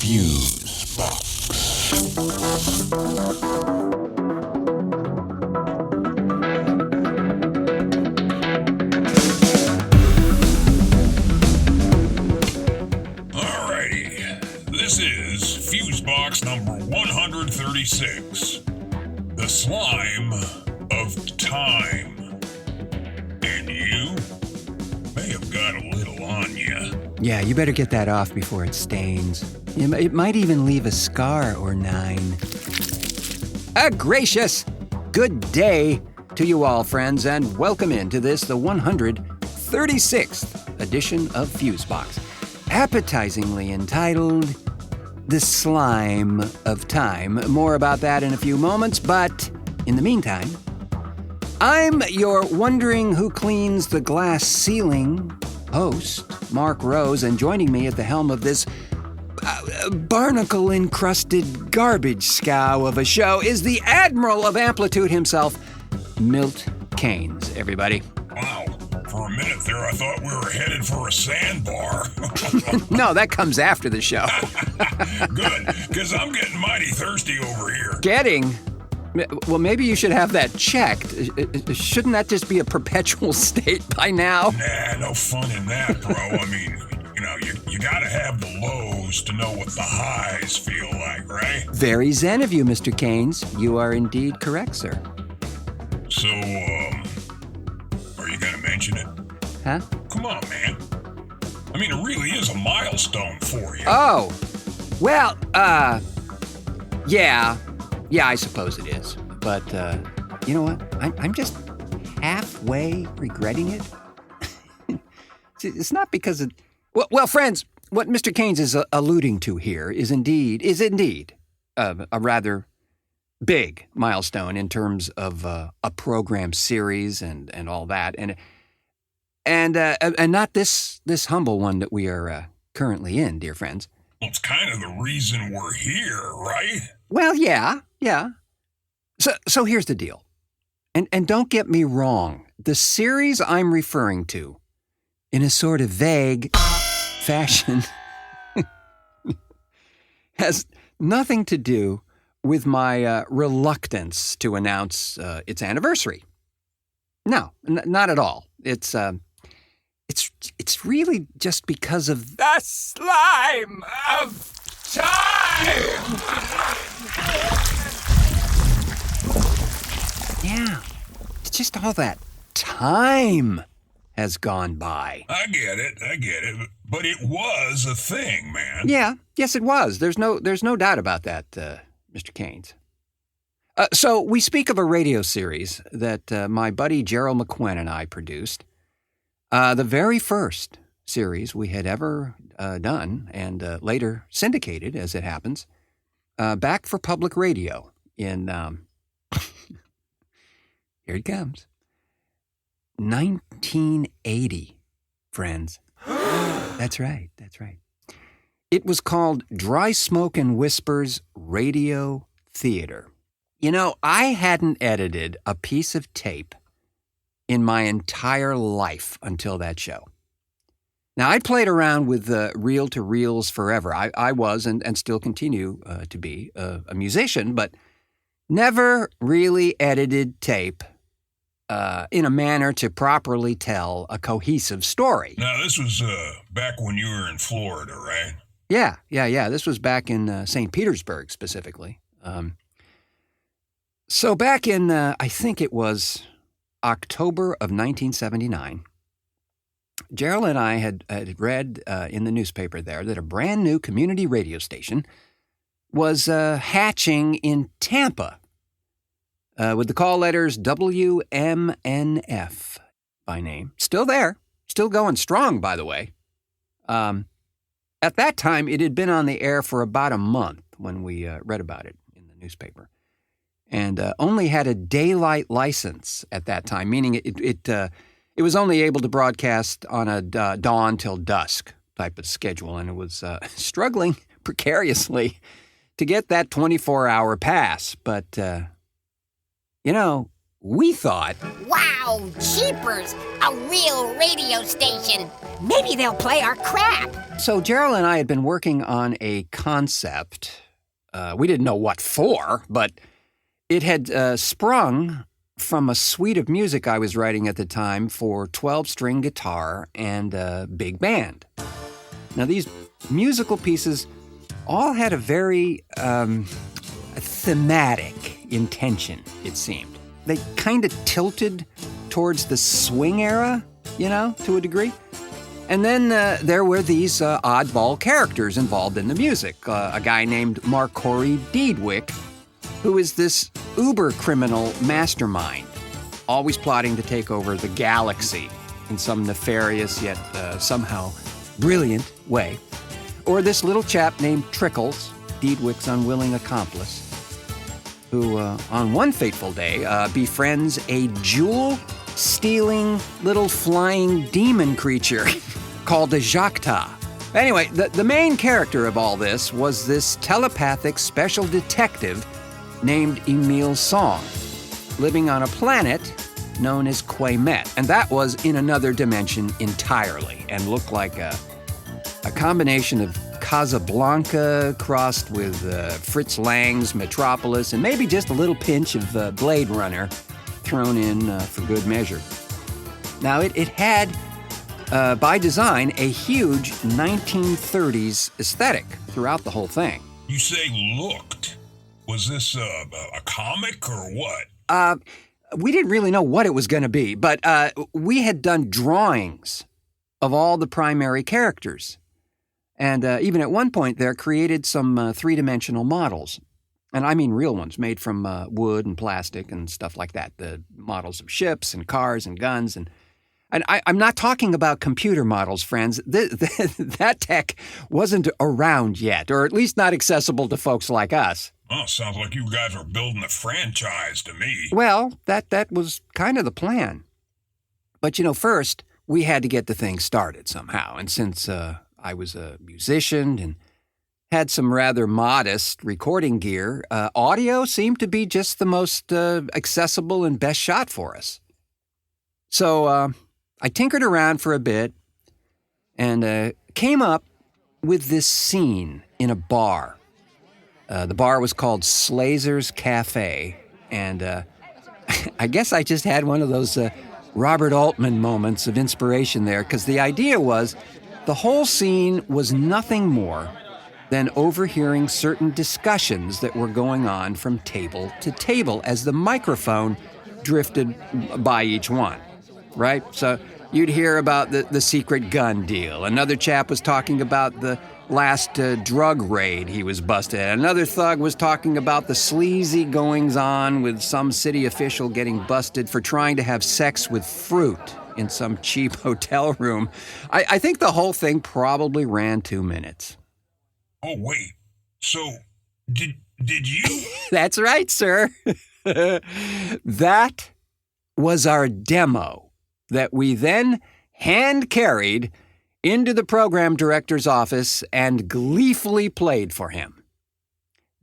Fusebox. This is Fusebox number 136, The Slime of Time. And you may have got a little on you. Yeah, you better get that off before it stains. It might even leave a scar or 9. A gracious good day to you all, friends, and welcome into this, the 136th edition of Fusebox, appetizingly entitled The Slime of Time. More about that in a few moments, but in the meantime, I'm your wondering who cleans the glass ceiling host, Mark Rose, and joining me at the helm of this barnacle-encrusted garbage scow of a show is the Admiral of Amplitude himself, Milt Keynes, everybody. Wow. For a minute there, I thought we were headed for a sandbar. No, that comes after the show. Good, because I'm getting mighty thirsty over here. Getting? Well, maybe you should have that checked. Shouldn't that just be a perpetual state by now? Nah, no fun in that, bro. I mean, you gotta have the lows to know what the highs feel like, right? Very zen of you, Mr. Keynes. You are indeed correct, sir. So, are you gonna mention it? Huh? Come on, man. I mean, it really is a milestone for you. Oh, well, yeah, I suppose it is. But, you know what? I'm just halfway regretting it. It's not because of... Well, friends, what Mr. Keynes is alluding to here is indeed a rather big milestone in terms of a program series and all that, and not this humble one that we are currently in, dear friends. Well, it's kind of the reason we're here, right? Well, yeah. So here's the deal, and don't get me wrong, the series I'm referring to, in a sort of vague fashion, has nothing to do with my reluctance to announce its anniversary. No, not at all. It's really just because of the slime of time. Yeah, it's just all that time has gone by. I get it, but it was a thing, man. Yeah, yes, it was. There's no doubt about that, Mr. Keynes. So we speak of a radio series that my buddy Gerald McQuinn and I produced. The very first series we had ever done, and later syndicated, as it happens, back for public radio in, here it comes, 1980, friends. That's right. It was called Dry Smoke and Whispers Radio Theater. You know, I hadn't edited a piece of tape in my entire life until that show. Now, I'd played around with reel-to-reels forever. I was and still continue to be a musician, but never really edited tape in a manner to properly tell a cohesive story. Now, this was back when you were in Florida, right? Yeah. This was back in St. Petersburg, specifically. So back in, I think it was October of 1979, Gerald and I had read in the newspaper there that a brand new community radio station was hatching in Tampa with the call letters WMNF by name. Still there. Still going strong, by the way. At that time, it had been on the air for about a month when we read about it in the newspaper, and only had a daylight license at that time, meaning it was only able to broadcast on a dawn till dusk type of schedule, and it was struggling precariously to get that 24-hour pass. But, we thought, Wow, jeepers! A real radio station! Maybe they'll play our crap! So Gerald and I had been working on a concept. We didn't know what for, but it had sprung from a suite of music I was writing at the time for 12-string guitar and a big band. Now, these musical pieces all had a very thematic intention, it seemed. They kind of tilted towards the swing era, to a degree. And then there were these oddball characters involved in the music. A guy named Marcory Deedwick, who is this uber-criminal mastermind, always plotting to take over the galaxy in some nefarious yet somehow brilliant way. Or this little chap named Trickles, Deedwick's unwilling accomplice, who on one fateful day befriends a jewel-stealing little flying demon creature called a Jacta. Anyway, the main character of all this was this telepathic special detective named Emil Song, living on a planet known as Quaymet. And that was in another dimension entirely and looked like a combination of Casablanca crossed with Fritz Lang's Metropolis and maybe just a little pinch of Blade Runner thrown in for good measure. Now, it had, by design, a huge 1930s aesthetic throughout the whole thing. You say looked. Was this a comic or what? We didn't really know what it was going to be, but we had done drawings of all the primary characters. And even at one point there, created some three-dimensional models. And I mean real ones, made from wood and plastic and stuff like that. The models of ships and cars and guns. And I'm not talking about computer models, friends. That tech wasn't around yet, or at least not accessible to folks like us. Oh, sounds like you guys are building a franchise to me. Well, that was kind of the plan. But, first, we had to get the thing started somehow. And since I was a musician and had some rather modest recording gear, audio seemed to be just the most accessible and best shot for us. So I tinkered around for a bit and came up with this scene in a bar. The bar was called Slazar's Cafe, and I guess I just had one of those Robert Altman moments of inspiration there, because the idea was the whole scene was nothing more than overhearing certain discussions that were going on from table to table as the microphone drifted by each one, right? So you'd hear about the secret gun deal. Another chap was talking about the last drug raid he was busted at. Another thug was talking about the sleazy goings-on with some city official getting busted for trying to have sex with fruit in some cheap hotel room. I think the whole thing probably ran 2 minutes. Oh, wait. So, did you? That's right, sir. That was our demo that we then hand-carried into the program director's office and gleefully played for him.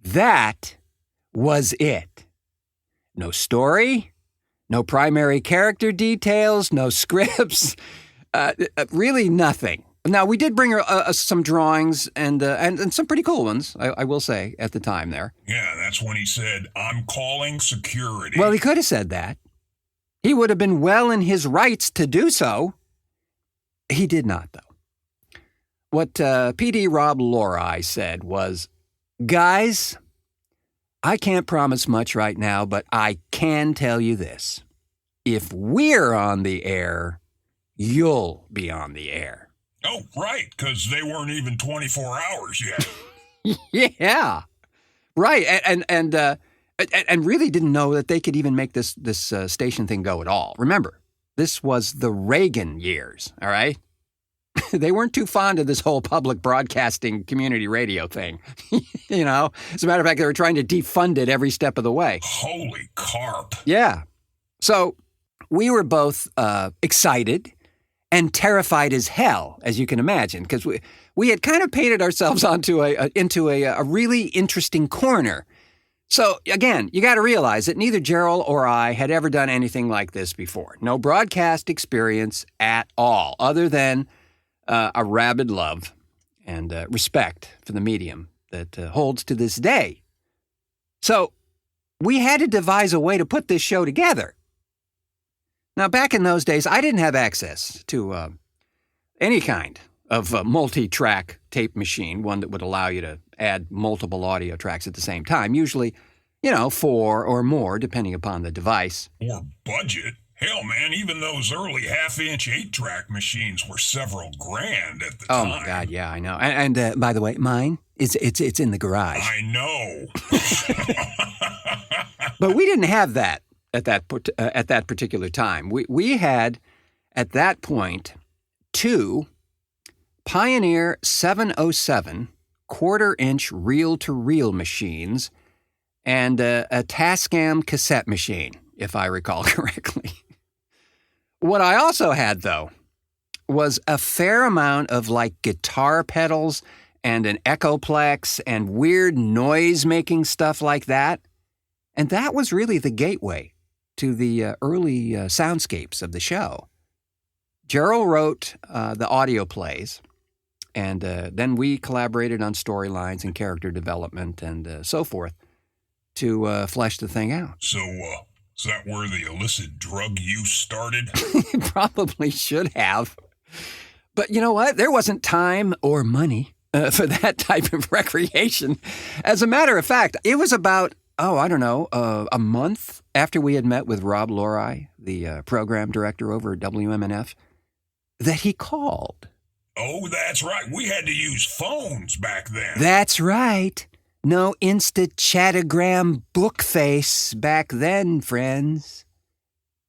That was it. No story, no primary character details, no scripts, really nothing. Now, we did bring her some drawings and some pretty cool ones, I will say, at the time there. Yeah, that's when he said, "I'm calling security." Well, he could have said that. He would have been well in his rights to do so. He did not, though. What PD Rob Lorei said was, "Guys, I can't promise much right now, but I can tell you this. If we're on the air, you'll be on the air." Oh, right, because they weren't even 24 hours yet. Yeah, right, and really didn't know that they could even make this station thing go at all. Remember, this was the Reagan years, all right? They weren't too fond of this whole public broadcasting community radio thing. As a matter of fact, they were trying to defund it every step of the way. Holy carp. Yeah. So we were both excited and terrified as hell, as you can imagine, because we had kind of painted ourselves into a really interesting corner. So, again, you got to realize that neither Gerald or I had ever done anything like this before. No broadcast experience at all, other than a rabid love and respect for the medium that holds to this day. So, we had to devise a way to put this show together. Now, back in those days, I didn't have access to any kind of multi-track tape machine, one that would allow you to add multiple audio tracks at the same time, usually, 4 or more, depending upon the device. Or budget. Hell, man, even those early half-inch 8-track machines were several grand at the time. Oh, my God, yeah, I know. And by the way, mine, it's in the garage. I know. But we didn't have that at that particular time. We had, at that point, 2 Pioneer 707 quarter-inch reel-to-reel machines and a Tascam cassette machine, if I recall correctly. What I also had, though, was a fair amount of, guitar pedals and an Echoplex and weird noise-making stuff like that. And that was really the gateway to the early soundscapes of the show. Gerald wrote the audio plays, and then we collaborated on storylines and character development and so forth to flesh the thing out. So, is that where the illicit drug use started? It probably should have. But you know what? There wasn't time or money for that type of recreation. As a matter of fact, it was about, a month after we had met with Rob Lori, the program director over at WMNF, that he called. Oh, that's right. We had to use phones back then. That's right. No Insta-Chatagram book face back then, friends.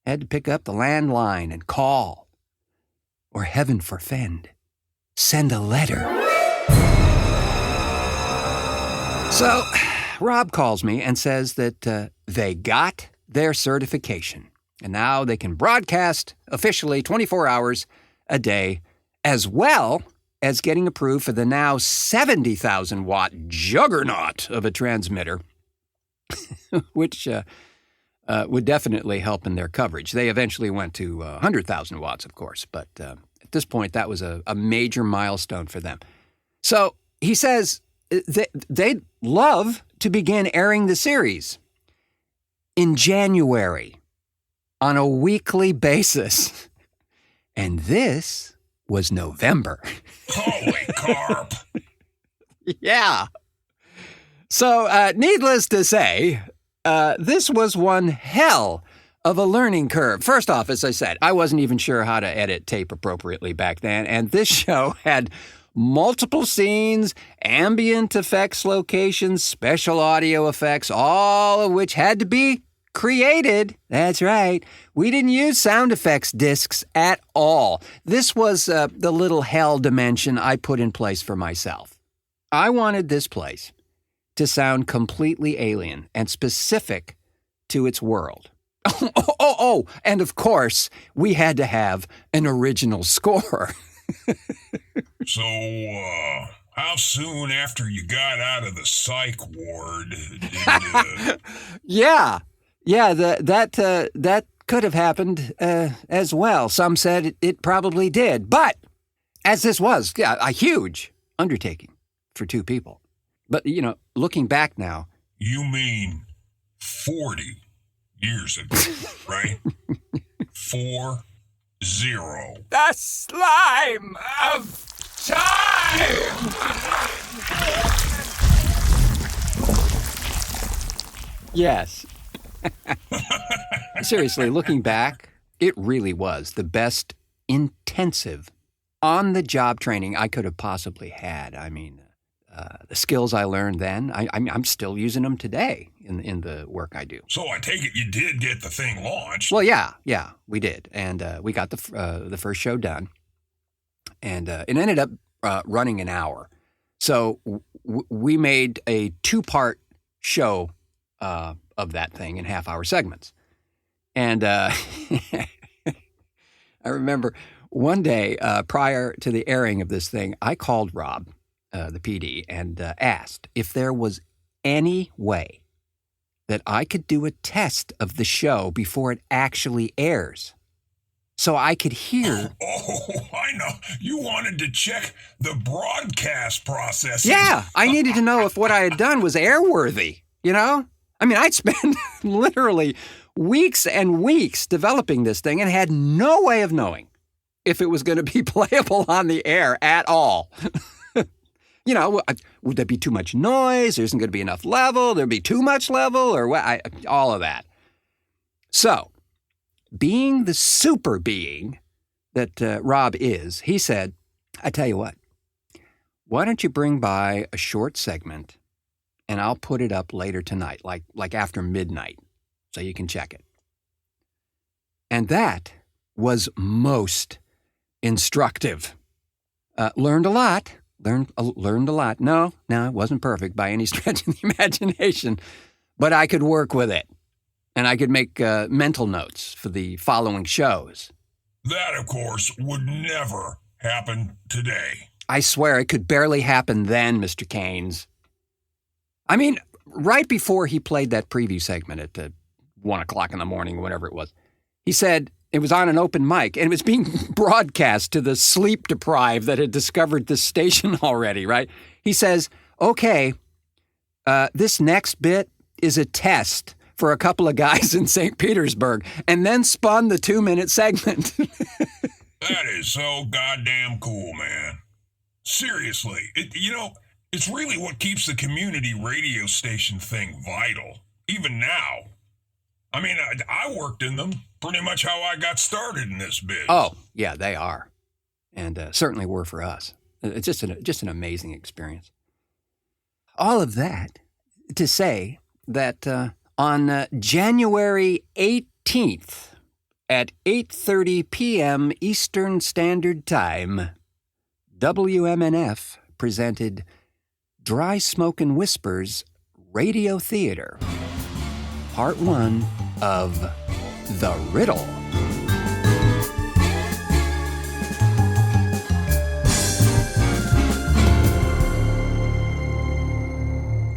Had to pick up the landline and call. Or heaven forfend, send a letter. So, Rob calls me and says that they got their certification. And now they can broadcast officially 24 hours a day, as well as getting approved for the now 70,000-watt juggernaut of a transmitter, which would definitely help in their coverage. They eventually went to 100,000 watts, of course, but at this point, that was a major milestone for them. So he says they'd love to begin airing the series in January on a weekly basis. And this was November. Holy carp. Yeah. So, needless to say, this was one hell of a learning curve. First off, as I said, I wasn't even sure how to edit tape appropriately back then, and this show had multiple scenes, ambient effects locations, special audio effects, all of which had to be created. That's right. We didn't use sound effects discs at all. This was the little hell dimension I put in place for myself. I wanted this place to sound completely alien and specific to its world. And of course, we had to have an original score. So, how soon after you got out of the psych ward did... Yeah, that could have happened as well. Some said it probably did. But as this was, a huge undertaking for 2 people. But, looking back now... You mean 40 years ago, right? 40. The slime of time! Yes. Seriously, looking back, it really was the best intensive on-the-job training I could have possibly had. I mean, the skills I learned then, I'm still using them today in the work I do. So I take it you did get the thing launched. Well, yeah, we did. And we got the first show done. And it ended up running an hour. So we made a 2-part show of that thing in half-hour segments. And I remember one day prior to the airing of this thing, I called Rob, the PD, and asked if there was any way that I could do a test of the show before it actually airs. So I could hear... Oh, I know. You wanted to check the broadcast process. Yeah, I needed to know if what I had done was airworthy, you know? I mean, I'd spent literally weeks and weeks developing this thing and had no way of knowing if it was going to be playable on the air at all. You know, would there be too much noise? There isn't going to be enough level? There'd be too much level? Or what? All of that. So, being the super being that Rob is, he said, I tell you what, why don't you bring by a short segment and I'll put it up later tonight, like after midnight, so you can check it. And that was most instructive. Learned a lot. Learned a lot. No, it wasn't perfect by any stretch of the imagination, but I could work with it. And I could make mental notes for the following shows. That, of course, would never happen today. I swear it could barely happen then, Mr. Keynes. I mean, right before he played that preview segment at 1 o'clock in the morning, whatever it was, he said it was on an open mic and it was being broadcast to the sleep-deprived that had discovered this station already, right? He says, okay, this next bit is a test for a couple of guys in St. Petersburg, and then spun the 2-minute segment. That is so goddamn cool, man. Seriously, it's really what keeps the community radio station thing vital, even now. I mean, I worked in them pretty much how I got started in this biz. Oh, yeah, they are. And certainly were for us. It's just an amazing experience. All of that to say that on January 18th at 8:30 p.m. Eastern Standard Time, WMNF presented Dry Smoke and Whispers Radio Theater, Part 1 of The Riddle.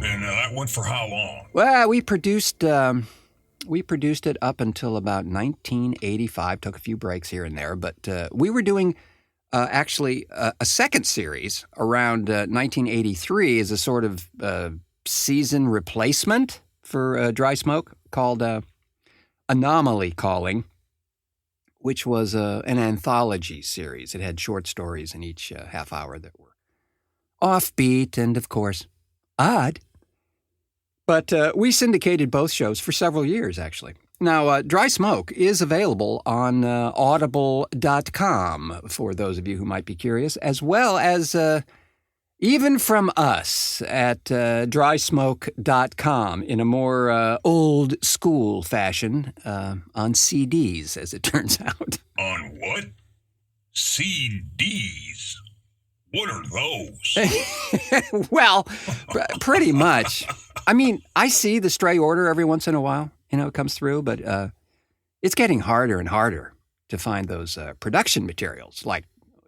And that went for how long? Well, we produced it up until about 1985. Took a few breaks here and there, but we were doing actually a second series around 1983 as a sort of season replacement for Dry Smoke called Anomaly Calling, which was an anthology series. It had short stories in each half hour that were offbeat and, of course, odd. But we syndicated both shows for several years, actually. Now, Dry Smoke is available on audible.com for those of you who might be curious, as well as even from us at drysmoke.com in a more old school fashion on CDs, as it turns out. On what? CDs? What are those? Well, pretty much. I mean, I see the stray order every once in a while. It comes through, but it's getting harder and harder to find those production materials, like,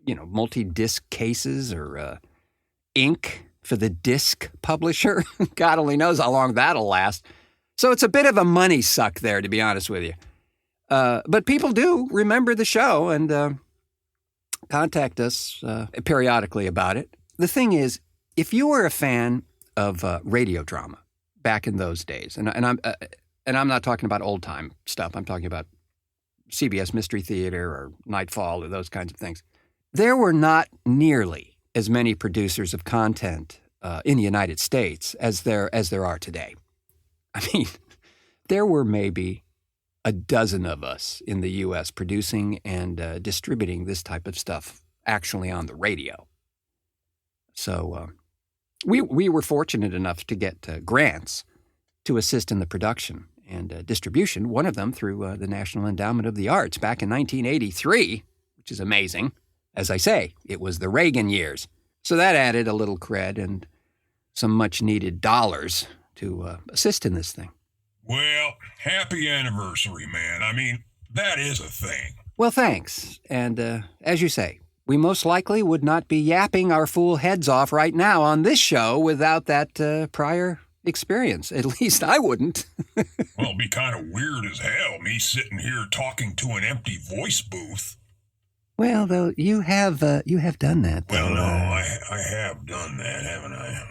multi-disc cases or ink for the disc publisher. God only knows how long that'll last. So it's a bit of a money suck there, to be honest with you. But people do remember the show and contact us periodically about it. The thing is, if you were a fan of radio drama back in those days, and I'm not talking about old-time stuff. I'm talking about CBS Mystery Theater or Nightfall or those kinds of things. There were not nearly as many producers of content in the United States as there are today. I mean, there were maybe a dozen of us in the U.S. producing and distributing this type of stuff actually on the radio. So we were fortunate enough to get grants to assist in the production and distribution, one of them through the National Endowment of the Arts back in 1983, which is amazing. As I say, it was the Reagan years. So that added a little cred and some much-needed dollars to assist in this thing. Well, happy anniversary, man. I mean, that is a thing. Well, thanks. And as you say, we most likely would not be yapping our fool heads off right now on this show without that prior experience. At least I wouldn't. Well, it'd be kind of weird as hell, me sitting here talking to an empty voice booth. Well, though, you have done that. Well, though. no, I have done that, haven't I?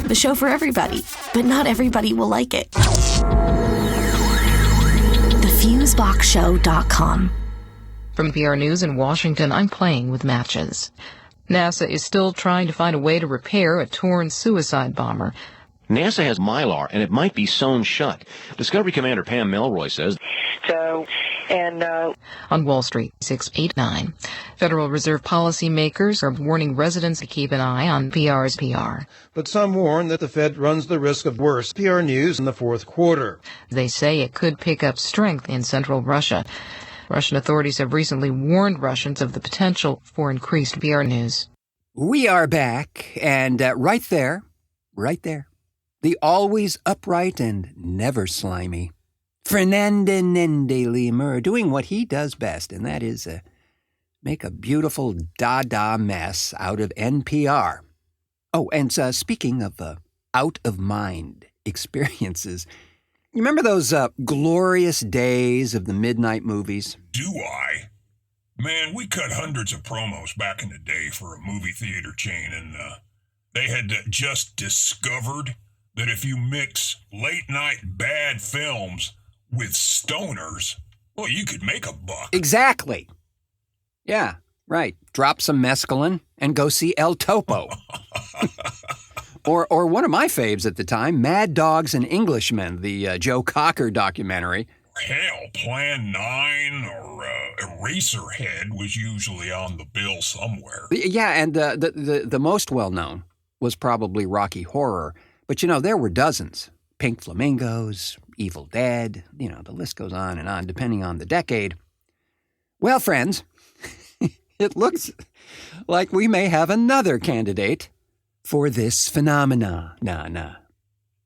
The show for everybody, but not everybody will like it. Fuseboxshow.com. From PR News in Washington, I'm playing with matches. NASA is still trying to find a way to repair a torn suicide bomber. NASA has Mylar, and it might be sewn shut. Discovery Commander Pam Melroy says. On Wall Street, 689. Federal Reserve policymakers are warning residents to keep an eye on PR's PR. But some warn that the Fed runs the risk of worse PR news in the fourth quarter. They say it could pick up strength in central Russia. Russian authorities have recently warned Russians of the potential for increased PR news. We are back, and right there, the always upright and never slimy Lemur doing what he does best, and that is make a beautiful dada mess out of NPR. Oh, and speaking of out-of-mind experiences, you remember those glorious days of the midnight movies? Do I? Man, we cut hundreds of promos back in the day for a movie theater chain, and they had just discovered that if you mix late-night bad films with stoners, well, you could make a buck. Exactly. Yeah, right. Drop some mescaline and go see El Topo. Or one of my faves at the time, Mad Dogs and Englishmen, the Joe Cocker documentary. Hell, Plan 9 or Eraserhead was usually on the bill somewhere. Yeah, and the most well-known was probably Rocky Horror. But, there were dozens. Pink Flamingos, Evil Dead, the list goes on and on, depending on the decade. Well, friends, it looks like we may have another candidate for this phenomena.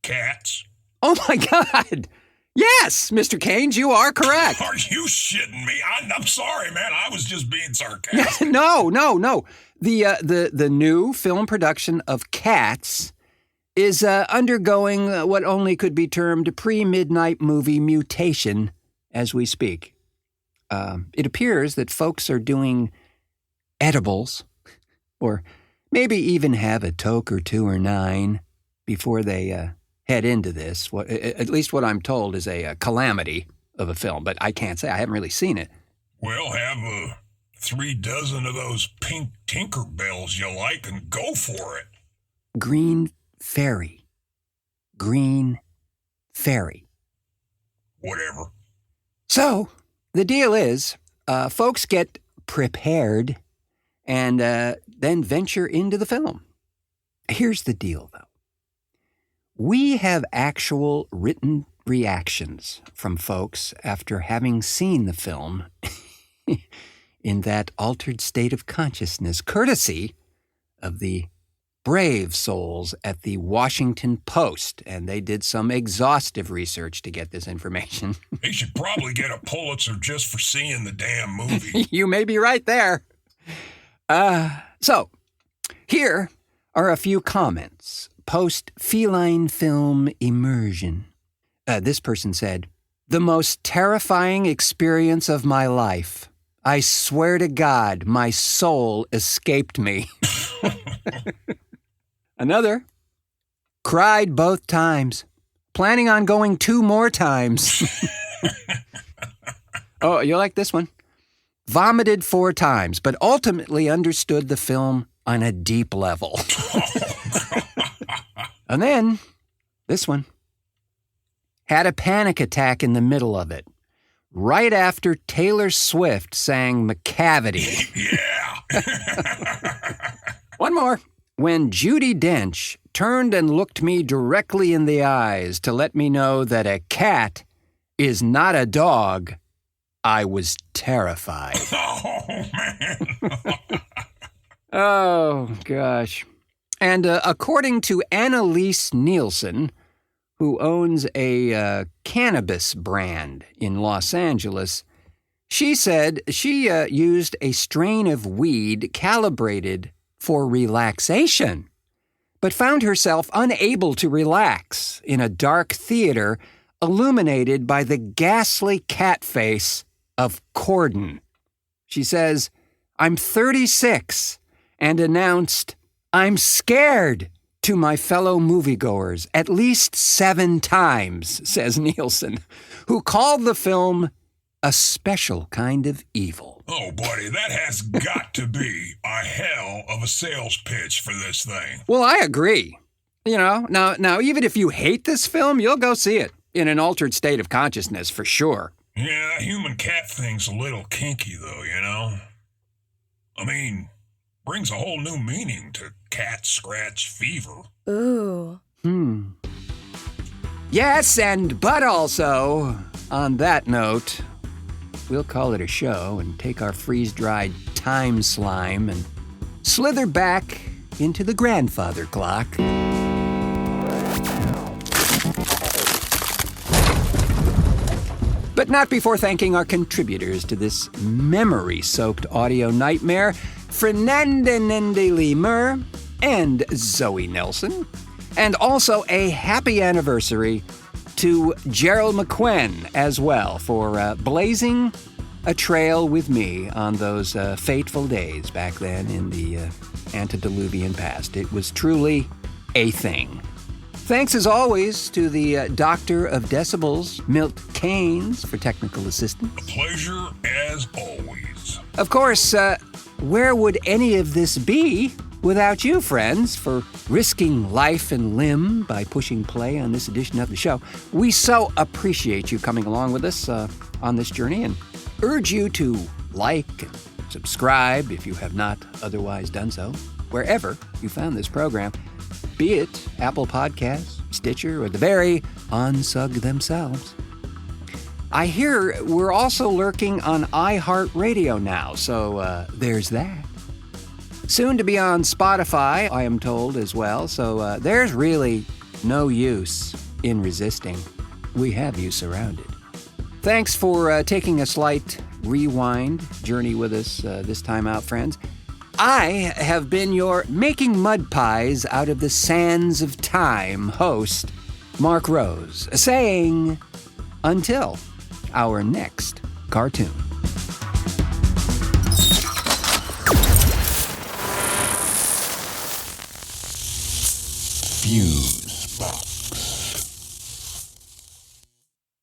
Cats? Oh, my God! Yes, Mr. Caines, you are correct. Are you shitting me? I'm sorry, man. I was just being sarcastic. No. The new film production of Cats is undergoing what only could be termed pre-midnight movie mutation as we speak. It appears that folks are doing edibles, or maybe even have a toke or two or nine before they head into this. At least what I'm told is a calamity of a film, but I can't say. I haven't really seen it. Well, have 3 dozen of those pink Tinkerbells you like and go for it. Green Fairy. Whatever. So, the deal is, folks get prepared and then venture into the film. Here's the deal, though. We have actual written reactions from folks after having seen the film in that altered state of consciousness, courtesy of the brave souls at the Washington Post, and they did some exhaustive research to get this information. They should probably get a Pulitzer just for seeing the damn movie. You may be right there. So, here are a few comments post-feline film immersion. This person said, "The most terrifying experience of my life. I swear to God, my soul escaped me." Another, cried both times. Planning on going 2 more times. Oh, you like this one? Vomited 4 times, but ultimately understood the film on a deep level. And then, this one. Had a panic attack in the middle of it, right after Taylor Swift sang McCavity. Yeah. One more. When Judi Dench turned and looked me directly in the eyes to let me know that a cat is not a dog, I was terrified. Oh, man. Oh, gosh. And according to Annalise Nielsen, who owns a cannabis brand in Los Angeles, she said she used a strain of weed calibrated for relaxation. but found herself unable to relax in a dark theater illuminated by the ghastly cat face of Corden. She says, "I'm 36," and announced, "I'm scared," to my fellow moviegoers at least 7 times, says Nielsen, who called the film a special kind of evil. Oh, buddy, that has got to be a hell of a sales pitch for this thing. Well, I agree. Now, even if you hate this film, you'll go see it in an altered state of consciousness for sure. Yeah, that human cat thing's a little kinky, though, you know? I mean, brings a whole new meaning to cat scratch fever. Ooh. Yes, but also, on that note, we'll call it a show and take our freeze-dried time slime and slither back into the grandfather clock. But not before thanking our contributors to this memory-soaked audio nightmare, Fernanda Lemur and Zoe Nelson, and also a happy anniversary to Gerald McQuinn as well for blazing a trail with me on those fateful days back then in the antediluvian past. It was truly a thing. Thanks as always to the Doctor of Decibels, Milt Keynes, for technical assistance. A pleasure as always. Of course, where would any of this be without you, friends, for risking life and limb by pushing play on this edition of the show? We so appreciate you coming along with us on this journey and urge you to like and subscribe if you have not otherwise done so, wherever you found this program, be it Apple Podcasts, Stitcher, or the very Unsug themselves. I hear we're also lurking on iHeartRadio now, so there's that. Soon to be on Spotify, I am told, as well, so there's really no use in resisting. We have you surrounded. Thanks for taking a slight rewind journey with us this time out, friends. I have been your Making Mud Pies Out of the Sands of Time host, Mark Rose, saying, until our next cartoon. Fuse.